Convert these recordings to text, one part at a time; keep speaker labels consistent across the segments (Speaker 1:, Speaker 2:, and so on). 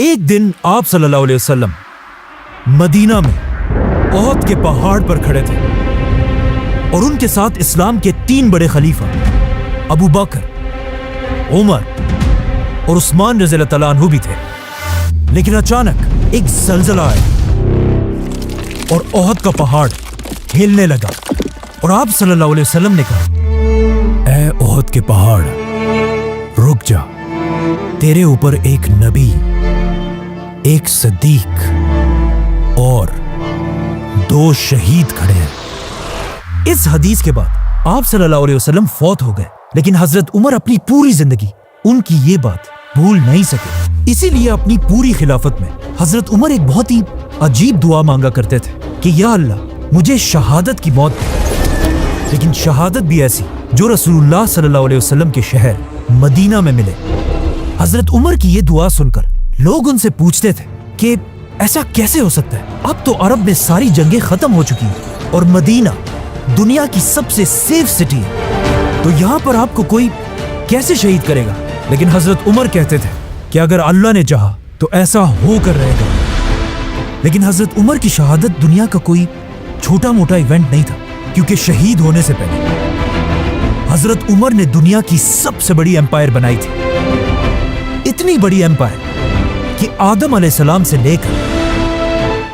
Speaker 1: ایک دن آپ صلی اللہ علیہ وسلم مدینہ میں احد کے پہاڑ پر کھڑے تھے اور ان کے ساتھ اسلام کے 3 بڑے خلیفہ ابو بکر، عمر اور عثمان رضی اللہ تعالیٰ عنہ بھی تھے۔ لیکن اچانک ایک زلزلہ آیا اور احد کا پہاڑ ہلنے لگا اور آپ صلی اللہ علیہ وسلم نے کہا، اے احد کے پہاڑ رک جا، تیرے اوپر ایک نبی، ایک صدیق اور 2 شہید کھڑے ہیں۔ اس حدیث کے بعد آپ صلی اللہ علیہ وسلم فوت ہو گئے، لیکن حضرت عمر اپنی پوری زندگی ان کی یہ بات بھول نہیں سکے۔ اسی لیے اپنی پوری خلافت میں حضرت عمر ایک بہت ہی عجیب دعا مانگا کرتے تھے کہ یا اللہ مجھے شہادت کی موت دے، لیکن شہادت بھی ایسی جو رسول اللہ صلی اللہ علیہ وسلم کے شہر مدینہ میں ملے۔ حضرت عمر کی یہ دعا سن کر لوگ ان سے پوچھتے تھے کہ ایسا کیسے ہو سکتا ہے؟ اب تو عرب میں ساری جنگیں ختم ہو چکی ہیں اور مدینہ دنیا کی سب سے سیف سٹی ہے، تو یہاں پر آپ کو کوئی کیسے شہید کرے گا؟ لیکن حضرت عمر کہتے تھے کہ اگر اللہ نے چاہا تو ایسا ہو کر رہے گا۔ لیکن حضرت عمر کی شہادت دنیا کا کوئی چھوٹا موٹا ایونٹ نہیں تھا، کیونکہ شہید ہونے سے پہلے حضرت عمر نے دنیا کی سب سے بڑی ایمپائر بنائی تھی۔ اتنی بڑی ایمپائر کہ آدم علیہ السلام سے لے کر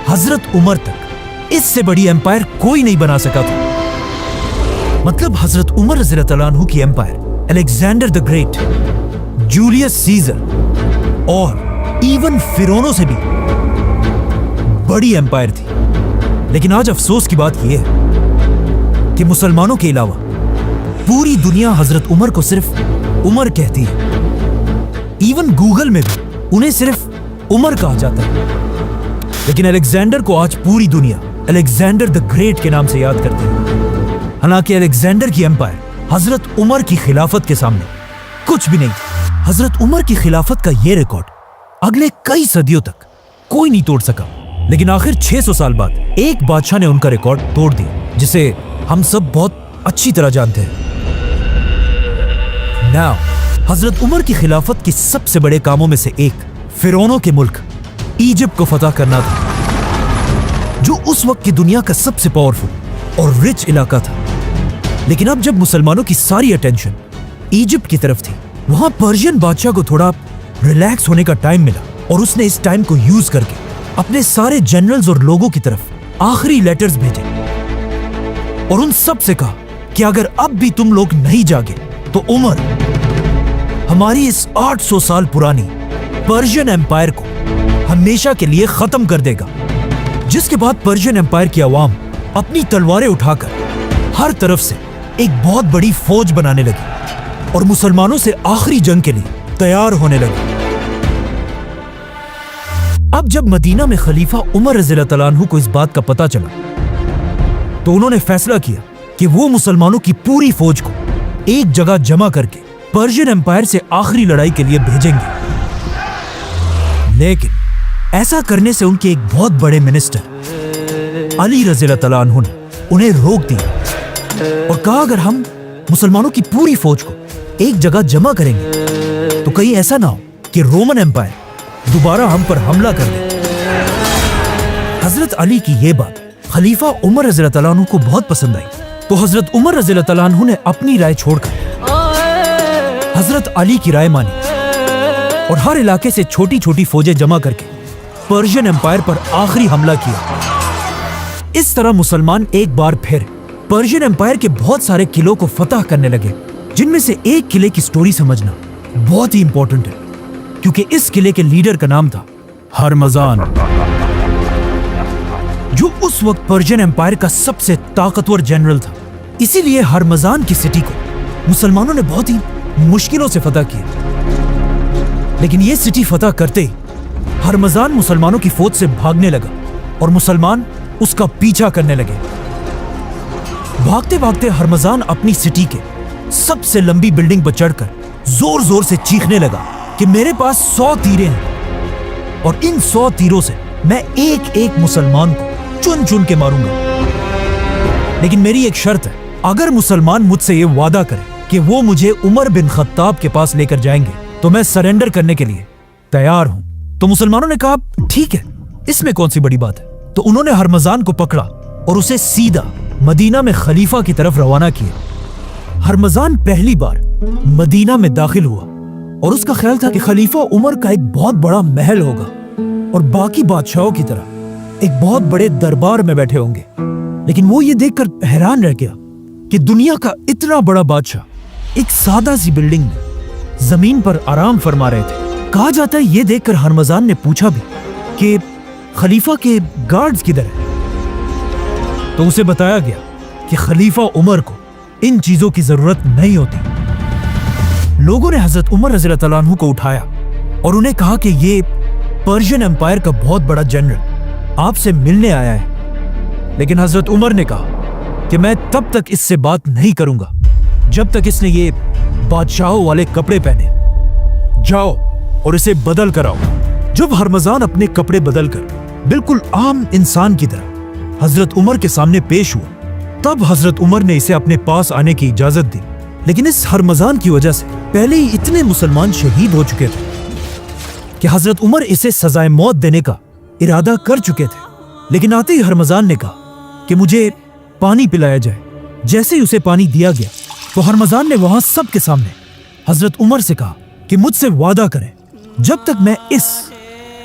Speaker 1: حضرت عمر تک اس سے بڑی ایمپائر کوئی نہیں بنا سکا تھا۔ مطلب حضرت عمر رضی اللہ عنہ کی empire Alexander the Great, Julius Caesar اور ایون فرعونوں سے بھی بڑی ایمپائر تھی۔ لیکن آج افسوس کی بات یہ ہے کہ مسلمانوں کے علاوہ پوری دنیا حضرت عمر کو صرف عمر کہتی ہے۔ ایون گوگل میں بھی انہیں صرف عمر کہا جاتا ہے، لیکن الیگزینڈر کو آج پوری دنیا الیگزینڈر دی گریٹ کے نام سے یاد کرتی ہے۔ حالانکہ الیگزینڈر کی ایمپائر حضرت عمر کی خلافت کے سامنے کچھ بھی نہیں تھی۔ حضرت عمر کی خلافت کا یہ ریکارڈ اگلے کئی صدیوں تک کوئی نہیں توڑ سکا، لیکن آخر 600 سال بعد ایک بادشاہ نے ان کا ریکارڈ توڑ دیا، جسے ہم سب بہت اچھی طرح جانتے ہیں۔ ناؤ حضرت عمر کی خلافت کے سب سے بڑے کاموں میں سے ایک فرعونوں کے ملک ایجپٹ کو فتح کرنا تھا، جو اس وقت کی دنیا کا سب سے پاورفل اور رچ علاقہ تھا۔ لیکن اب جب مسلمانوں کی ساری اٹینشن ایجپٹ کی طرف تھی، وہاں پرشین بادشاہ کو تھوڑا ریلیکس ہونے کا ٹائم ملا اور اس نے اس ٹائم کو یوز کر کے اپنے سارے جنرلز اور لوگوں کی طرف آخری لیٹرز بھیجے اور ان سب سے کہا کہ اگر اب بھی تم لوگ نہیں جاگے تو عمر ہماری اس 800 سال پرانی پرشین ایمپائر کو ہمیشہ کے لیے ختم کر دے گا۔ جس کے بعد پرشین ایمپائر کی عوام اپنی تلواریں اٹھا کر ہر طرف سے ایک بہت بڑی فوج بنانے لگی اور مسلمانوں سے آخری جنگ کے لیے تیار ہونے لگی۔ اب جب مدینہ میں خلیفہ عمر رضی اللہ تعالیٰ عنہ کو اس بات کا پتہ چلا تو انہوں نے فیصلہ کیا کہ وہ مسلمانوں کی پوری فوج کو ایک جگہ جمع کر کے پرشین ایمپائر سے آخری لڑائی کے لیے بھیجیں گے۔ لیکن ایسا کرنے سے ان کے ایک بہت بڑے منسٹر علی رضی اللہ تعالیٰ عنہ نے انہیں روک دیا اور کہا اگر ہم مسلمانوں کی پوری فوج کو ایک جگہ جمع کریں گے تو کہیں ایسا نہ ہو کہ رومن ایمپائر دوبارہ ہم پر حملہ کر دے۔ حضرت علی کی یہ بات خلیفہ عمر رضی اللہ تعالیٰ عنہ کو بہت پسند آئی، تو حضرت عمر رضی اللہ تعالیٰ عنہ نے اپنی رائے چھوڑ کر حضرت علی کی رائے مانی اور ہر علاقے سے چھوٹی چھوٹی فوجیں جمع کر کے پرشین ایمپائر پر آخری حملہ کیا۔ اس طرح مسلمان ایک بار پھر پرشین ایمپائر کے بہت سارے قلعوں کو فتح کرنے لگے، جن میں سے ایک قلعے کی سٹوری سمجھنا بہت ہی امپورٹنٹ ہے، کیونکہ اس قلعے کے لیڈر کا نام تھا ہرمزان، جو اس وقت پرشین ایمپائر کا سب سے طاقتور جنرل تھا۔ اسی لیے ہرمزان کی سٹی کو مسلمانوں نے بہت ہی مشکلوں سے فتح کیا، لیکن یہ سٹی فتح کرتے ہی ہرمزان مسلمانوں کی فوج سے بھاگنے لگا اور مسلمان اس کا پیچھا کرنے لگے۔ بھاگتے بھاگتے ہرمزان اپنی سٹی کے سب سے لمبی بلڈنگ پر چڑھ کر زور زور سے چیخنے لگا کہ میرے پاس 100 تیریں ہیں اور ان 100 تیروں سے میں ایک ایک مسلمان کو چن چن کے ماروں گا، لیکن میری ایک شرط ہے، اگر مسلمان مجھ سے یہ وعدہ کرے کہ وہ مجھے عمر بن خطاب کے پاس لے کر جائیں گے تو میں سرنڈر کرنے کے لیے تیار ہوں۔ تو مسلمانوں نے کہا ٹھیک ہے، اس میں کون سی بڑی بات ہے۔ تو انہوں نے ہرمزان کو پکڑا اور اسے سیدھا مدینہ میں خلیفہ کی طرف روانہ کیا۔ ہرمزان پہلی بار مدینہ میں داخل ہوا اور اس کا خیال تھا کہ خلیفہ عمر کا ایک بہت بڑا محل ہوگا اور باقی بادشاہوں کی طرح ایک بہت بڑے دربار میں بیٹھے ہوں گے، لیکن وہ یہ دیکھ کر حیران رہ گیا کہ دنیا کا اتنا بڑا بادشاہ ایک سادہ سی بلڈنگ میں زمین پر آرام فرما رہے تھے۔ کہا جاتا ہے یہ دیکھ کر ہرمزان نے پوچھا بھی کہ خلیفہ کے گارڈز کدھر ہیں؟ تو اسے بتایا گیا کہ خلیفہ عمر کو ان چیزوں کی ضرورت نہیں ہوتی۔ لوگوں نے حضرت عمر رضی اللہ تعالیٰ عنہ کو اٹھایا اور انہیں کہا کہ یہ پرشین امپائر کا بہت بڑا جنرل آپ سے ملنے آیا ہے، لیکن حضرت عمر نے کہا کہ میں تب تک اس سے بات نہیں کروں گا جب تک اس نے یہ بادشاہوں والے کپڑے پہنے۔ جاؤ اور اسے بدل کر آؤ۔ جب ہرمزان اپنے کپڑے بدل کر بالکل عام انسان کی طرح حضرت عمر کے سامنے پیش ہوا، تب حضرت عمر نے اسے اپنے پاس آنے کی اجازت دی۔ لیکن اس ہرمزان کی وجہ سے پہلے ہی اتنے مسلمان شہید ہو چکے تھے کہ حضرت عمر اسے سزائے موت دینے کا ارادہ کر چکے تھے۔ لیکن آتے ہی ہرمزان نے کہا کہ مجھے پانی پلایا جائے۔ جیسے ہی اسے پانی دیا گیا تو ہرمزان نے وہاں سب کے سامنے حضرت عمر سے کہا کہ مجھ سے وعدہ کریں جب تک میں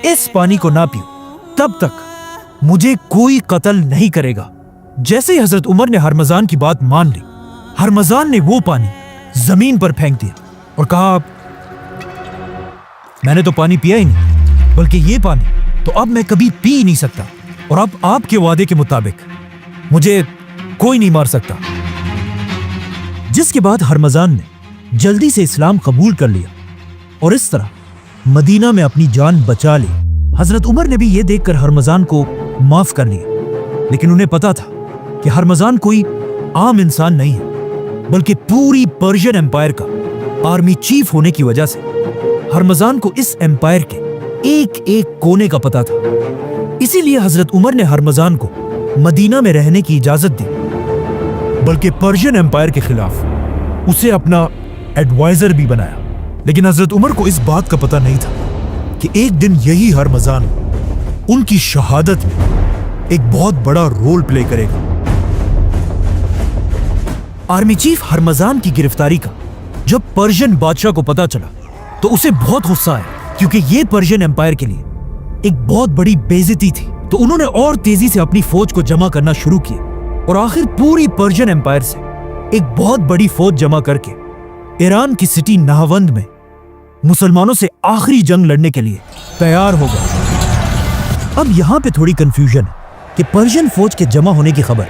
Speaker 1: اس پانی کو نہ پیوں تب تک مجھے کوئی قتل نہیں کرے گا۔ جیسے ہی حضرت عمر نے ہرمزان کی بات مان لی، ہرمزان نے وہ پانی زمین پر پھینک دیا اور کہا میں نے تو پانی پیا ہی نہیں، بلکہ یہ پانی تو اب میں کبھی پی ہی نہیں سکتا، اور اب آپ کے وعدے کے مطابق مجھے کوئی نہیں مار سکتا۔ جس کے بعد ہرمزان نے جلدی سے اسلام قبول کر لیا اور اس طرح مدینہ میں اپنی جان بچا لی۔ حضرت عمر نے بھی یہ دیکھ کر ہرمزان کو معاف کر لیا، لیکن انہیں پتا تھا کہ ہرمزان کوئی عام انسان نہیں ہے، بلکہ پوری پرشین امپائر کا آرمی چیف ہونے کی وجہ سے ہرمزان کو اس امپائر کے ایک ایک کونے کا پتا تھا۔ اسی لیے حضرت عمر نے ہرمزان کو مدینہ میں رہنے کی اجازت دی، بلکہ پرشین امپائر کے خلاف اسے اپنا ایڈوائزر بھی بنایا۔ لیکن حضرت عمر کو اس بات کا پتہ نہیں تھا کہ ایک دن یہی ہرمزان ان کی شہادت میں ایک بہت بڑا رول پلے کرے گا۔ آرمی چیف ہرمزان کی گرفتاری کا جب پرشین بادشاہ کو پتا چلا تو اسے بہت غصہ آیا، کیونکہ یہ پرشین امپائر کے لیے ایک بہت بڑی بے عزتی تھی۔ تو انہوں نے اور تیزی سے اپنی فوج کو جمع کرنا شروع کیا اور آخر پوری پرشین امپائر سے ایک بہت بڑی فوج جمع کر کے ایران کی سٹی نہاوند میں مسلمانوں سے آخری جنگ لڑنے کے لیے تیار ہو گئے۔ اب یہاں پہ تھوڑی کنفیوژن ہے کہ پرشین فوج کے جمع ہونے کی خبر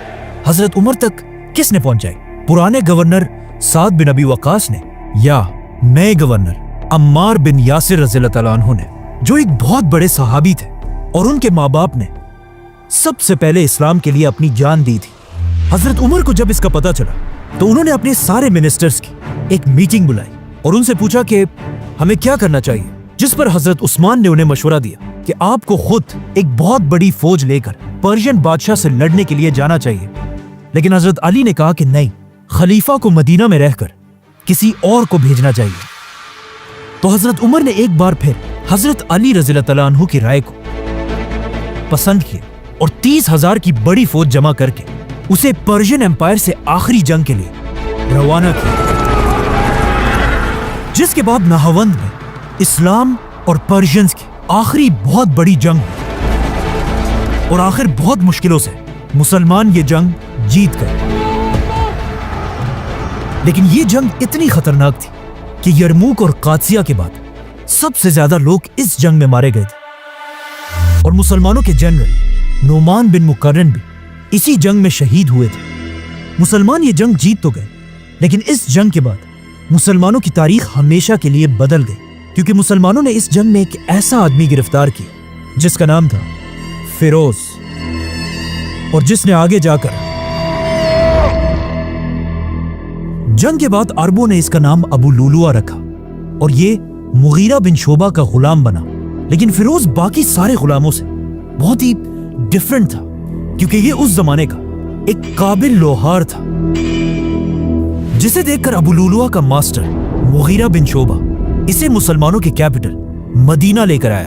Speaker 1: حضرت عمر تک کس نے پہنچائی؟ پرانے گورنر سعد بن ابی وقاص نے یا نئے گورنر عمار بن یاسر رضی اللہ تعالیٰ عنہ نے، جو ایک بہت بڑے صحابی تھے اور ان کے ماں باپ نے سب سے پہلے اسلام کے لیے اپنی جان دی تھی۔ حضرت عمر کو جب اس کا پتہ چلا تو انہوں نے اپنے سارے منسٹرز کی ایک میٹنگ بلائی اور ان سے پوچھا کہ ہمیں کیا کرنا چاہیے، جس پر حضرت عثمان نے انہیں مشورہ دیا کہ آپ کو خود ایک بہت بڑی فوج لے کر پرشین بادشاہ سے لڑنے کے لیے جانا چاہیے۔ لیکن حضرت علی نے کہا کہ نہیں، خلیفہ کو مدینہ میں رہ کر کسی اور کو بھیجنا چاہیے۔ تو حضرت عمر نے ایک بار پھر حضرت علی رضی اللہ تعالیٰ عنہ کی رائے کو پسند کیا اور 30,000 کی بڑی فوج جمع کر کے اسے پرشین امپائر سے آخری جنگ کے لیے روانہ کیا، جس کے بعد نہاوند میں اسلام اور پرشینز کی آخری بہت بڑی جنگ ہوئی اور آخر بہت مشکلوں سے مسلمان یہ جنگ جیت گئے۔ لیکن یہ جنگ اتنی خطرناک تھی کہ یرموک اور قادسیہ کے بعد سب سے زیادہ لوگ اس جنگ میں مارے گئے تھے اور مسلمانوں کے جنرل نعمان بن مقرن بھی اسی جنگ میں شہید ہوئے تھے۔ مسلمان یہ جنگ جیت تو گئے، لیکن اس جنگ کے بعد مسلمانوں کی تاریخ ہمیشہ کے لیے بدل گئی، کیونکہ مسلمانوں نے اس جنگ میں ایک ایسا آدمی گرفتار کیا جس کا نام تھا فیروز، اور جس نے آگے جا کر جنگ کے بعد عربوں نے اس کا نام ابو لولوا رکھا اور یہ مغیرہ بن شعبہ کا غلام بنا۔ لیکن فیروز باقی سارے غلاموں سے بہت ہی ڈیفرنٹ تھا، کیونکہ یہ اس زمانے کا ایک قابل لوہار تھا، جسے دیکھ کر ابو لولوا کا ماسٹر مغیرہ بن شعبہ اسے مسلمانوں کے کیپٹل مدینہ لے کر آیا